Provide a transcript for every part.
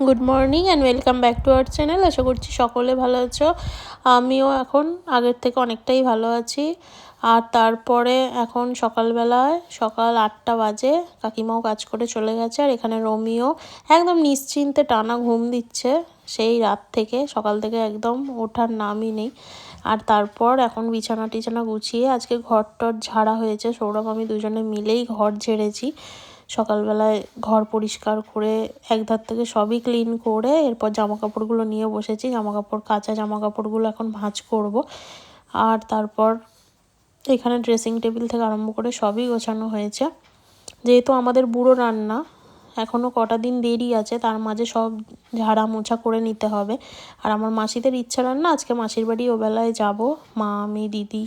Good morning and welcome back to our channel. আশা করছি সকলে ভালো আছো। আমিও এখন আগের থেকে অনেকটাই ভালো আছি। আর তারপরে এখন সকালবেলায় সকাল 8টা বাজে, কাকিমাও কাজ করে চলে গেছে। আর এখানে রোমিও একদম নিশ্চিন্তে টানা ঘুম দিচ্ছে সেই রাত থেকে, সকাল থেকে একদম ওঠার নামই নেই। আর তারপর এখন বিছানা টিছানা গুছিয়ে আজকে ঘর টর ঝাড়া হয়েছে। সৌরভ আমি দুজনে মিলেই ঘর ঝেড়েছি। সকালবেলায় ঘর পরিষ্কার করে একধার থেকে সবই ক্লিন করে এরপর জামাকাপড়গুলো নিয়ে বসেছি। জামাকাপড় কাচা জামাকাপড়গুলো এখন ভাঁজ করব। আর তারপর এখানে ড্রেসিং টেবিল থেকে আরম্ভ করে সবই গোছানো হয়েছে। যেহেতু আমাদের বুড়ো রান্না এখনও কটা দিন দেরি আছে, তার মাঝে সব ঝাড়া মোছা করে নিতে হবে। আর আমার মাসিদের ইচ্ছা রান্না, আজকে মাসির বাড়ি ওবেলায় যাব, মা আমি দিদি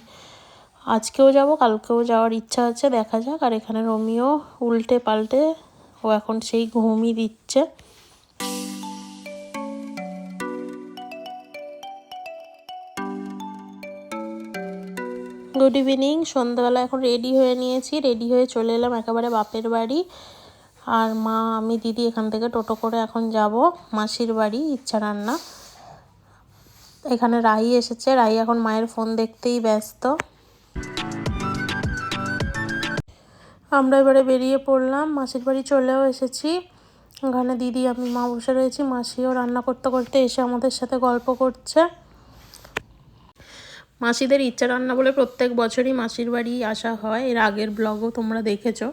আজকেও যাব, কালকেও যাওয়ার ইচ্ছা আছে, দেখা যাক। আর এখানে রোমিও উল্টে পাল্টে ও এখন সেই ঘুমই দিচ্ছে। Good evening. সন্ধ্যাবেলা এখন রেডি হয়ে নিয়েছি, রেডি হয়ে চলে এলাম একেবারে বাপের বাড়ি। আর মা আমি দিদি এখান থেকে টোটো করে এখন যাব মাসির বাড়ি ইচ্ছা রান্না। এখানে রাহি এসেছে, রাহি এখন মায়ের ফোন দেখতেই ব্যস্ত। আমরা এবারে বেরিয়ে পড়লাম, মাসির বাড়ি চলেও এসেছি। ওখানে দিদি আমি মা বসে রয়েছি, মাসিও রান্না করতে করতে এসে আমাদের সাথে গল্প করছে। মাসিদের ইচ্ছা রান্না বলে প্রত্যেক বছরই মাসির বাড়ি আসা হয়, এর আগের ব্লগও তোমরা দেখেছো।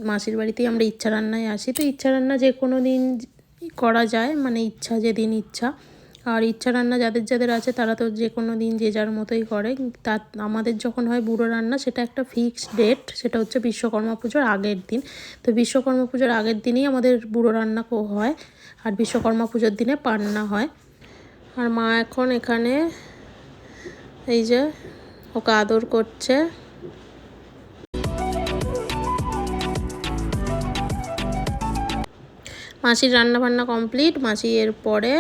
মাসির বাড়িতেই আমরা ইচ্ছা রান্নায় আসি। তো ইচ্ছা রান্না যে কোনো দিন করা যায়, মানে ইচ্ছা যেদিন ইচ্ছা। আর ইচ্ছা রান্না যাদের যাদের আছে তারা তো যে কোনো দিন যে যার মতোই করে। তা আমাদের যখন হয় বুড়ো রান্না, সেটা একটা ফিক্সড ডেট, সেটা হচ্ছে বিশ্বকর্মা পুজোর আগের দিন। তো বিশ্বকর্মা পুজোর আগের দিনেই আমাদের বুড়ো রান্না হয়, আর বিশ্বকর্মা পুজোর দিনে পান্না হয়। আর মা এখন এখানে এই যে ওকে আদর করছে। মাসির রান্না বান্না কমপ্লিট। মাসি এরপরে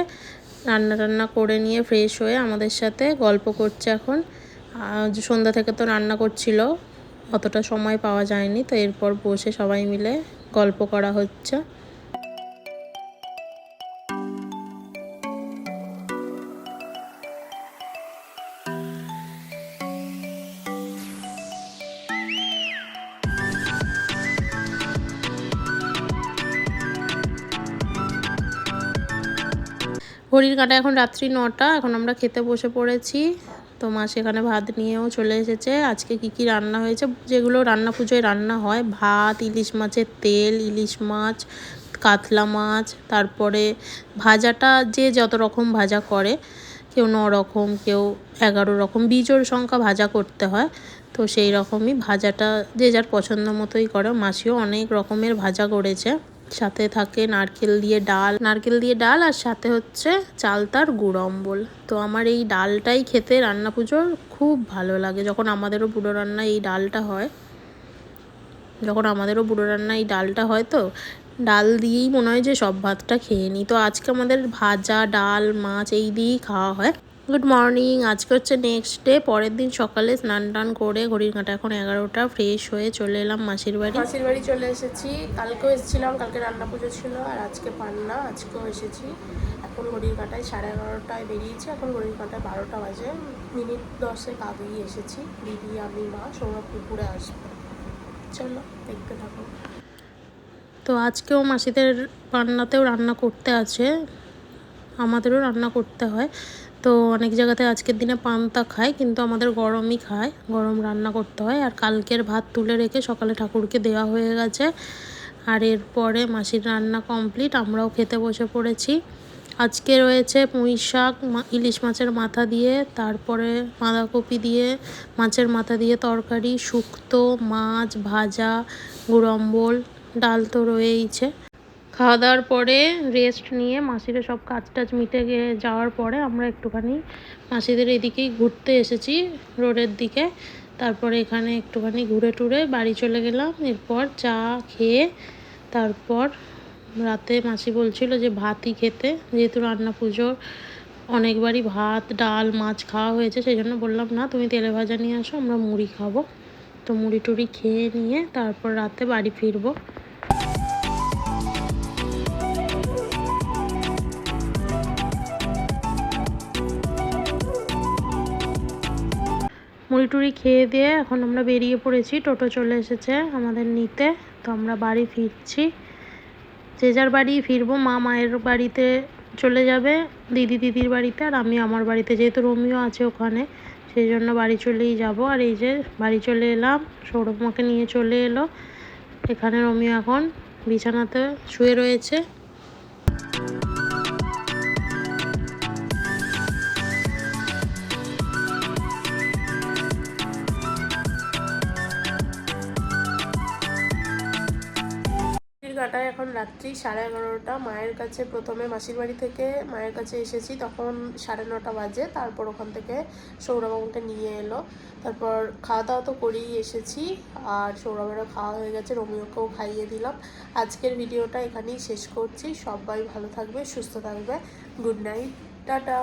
রান্না করে নিয়ে ফ্রেশ হয়ে আমাদের সাথে গল্প করছে এখন। সন্ধ্যা থেকে তো রান্না করছিল, অতটা সময় পাওয়া যায়নি, তো এরপর বসে সবাই মিলে গল্প করা হচ্ছে। ঘড়ির কাঁটা এখন রাত্রি 9টা, এখন আমরা খেতে বসে পড়েছি। তো মা সেখানে ভাত নিয়েও চলে এসেছে। আজকে কি রান্না হয়েছে, যেগুলো রান্না পুজোয় রান্না হয়, ভাত, ইলিশ মাছের তেল, ইলিশ মাছ, কাতলা মাছ, তারপরে ভাজাটা যে যত রকম ভাজা করে, কেউ 9 রকম, কেউ 11 রকম, বিজোড় সংখ্যা ভাজা করতে হয়। তো সেই রকমই ভাজাটা যে যার পছন্দ মতোই করে। মাসিও অনেক রকমের ভাজা করেছে, সাথে থাকে নারকেল দিয়ে ডাল, আর সাথে হচ্ছে চালতার গুড় অম্বল। তো আমার এই ডালটাই খেতে রান্না পুজোর খুব ভালো লাগে। যখন আমাদেরও বুড়ো রান্না এই ডালটা হয় তো ডাল দিয়েই মনে হয় যে সব ভাতটা খেয়ে নিই। তো আজকে আমাদের ভাজা, ডাল, মাছ এই দিয়েই খাওয়া হয়। Good morning. আজকে হচ্ছে নেক্সট ডে, পরের দিন সকালে স্নান টান করে ঘড়ির কাঁটা এখন 11টা, ফ্রেশ হয়ে চলে এলাম মাসির বাড়ি চলে এসেছি। কালকেও এসেছিলাম, কালকে রান্না পুজো ছিল, আর আজকে পান্না, আজকেও এসেছি। এখন ঘড়ির কাঁটায় 11:30টায় বেরিয়েছি, এখন ঘড়ির কাঁটায় 12টা বাজে, মিনিট 10 আগেই এসেছি। দিদি আমি মা সৌরভ পুকুরে আসবে, চলো দেখতে থাকো। তো আজকেও মাসিদের পান্নাতেও রান্না করতে আছে, আমাদেরও রান্না করতে হয়। তো অনেক জায়গাতে আজকের দিনে পান্তা খায়, কিন্তু আমাদের গরমই খায়, গরম রান্না করতে হয়। আর কালকের ভাত তুলে রেখে সকালে ঠাকুরকে দেওয়া হয়ে গেছে। আর এরপরে মাসির রান্না কমপ্লিট, আমরাও খেতে বসে পড়েছি। আজকে রয়েছে পুঁই শাক, ইলিশ মাছের মাথা দিয়ে, তারপরে বাঁধাকপি দিয়ে মাছের মাথা দিয়ে তরকারি, শুক্তো, মাছ ভাজা, গুড় অম্বল, ডাল তো রয়েইছে। খাওয়া দাওয়ার পরে রেস্ট নিয়ে মাসিদের সব কাজ টাজ মিটে যাওয়ার পরে আমরা একটুখানি মাসিদের এদিকেই ঘুরতে এসেছি, রোডের দিকে। তারপরে এখানে একটুখানি ঘুরে টুরে বাড়ি চলে গেলাম। এরপর চা খেয়ে তারপর রাতে মাসি বলছিল যে ভাতই খেতে, যেহেতু রান্না পুজোর অনেকবারই ভাত, ডাল, মাছ খাওয়া হয়েছে, সেই জন্য বললাম না তুমি তেলে ভাজা নিয়ে আসো, আমরা মুড়ি খাবো। তো মুড়ি টুড়ি খেয়ে নিয়ে তারপর রাতে বাড়ি ফিরবো। মুড়ি টুড়ি খেয়ে দিয়ে এখন আমরা বেরিয়ে পড়েছি, টোটো চলে এসেছে আমাদের নিতে। তো আমরা বাড়ি ফিরছি, যে যার বাড়ি ফিরবো। মা মায়ের বাড়িতে চলে যাবে, দিদি দিদির বাড়িতে, আর আমি আমার বাড়িতে, যেহেতু রোমিও আছে ওখানে, সেই জন্য বাড়ি চলেই যাব। আর এই যে বাড়ি চলে এলাম, সৌরভ মাকে নিয়ে চলে এলো। এখানে রোমিও এখন বিছানাতে শুয়ে রয়েছে। কাটায় এখন রাত্রি 11:30। মায়ের কাছে প্রথমে মাসির বাড়ি থেকে মায়ের কাছে এসেছি, তখন 9:30 বাজে। তারপর ওখান থেকে সৌরভ আমাকে নিয়ে এলো। তারপর খাওয়া দাওয়া তো করেই এসেছি, আর সৌরভেরও খাওয়া হয়ে গেছে, রোমিওকেও খাইয়ে দিলাম। আজকের ভিডিওটা এখানেই শেষ করছি। সবাই ভালো থাকবে, সুস্থ থাকবে। Good night, tata.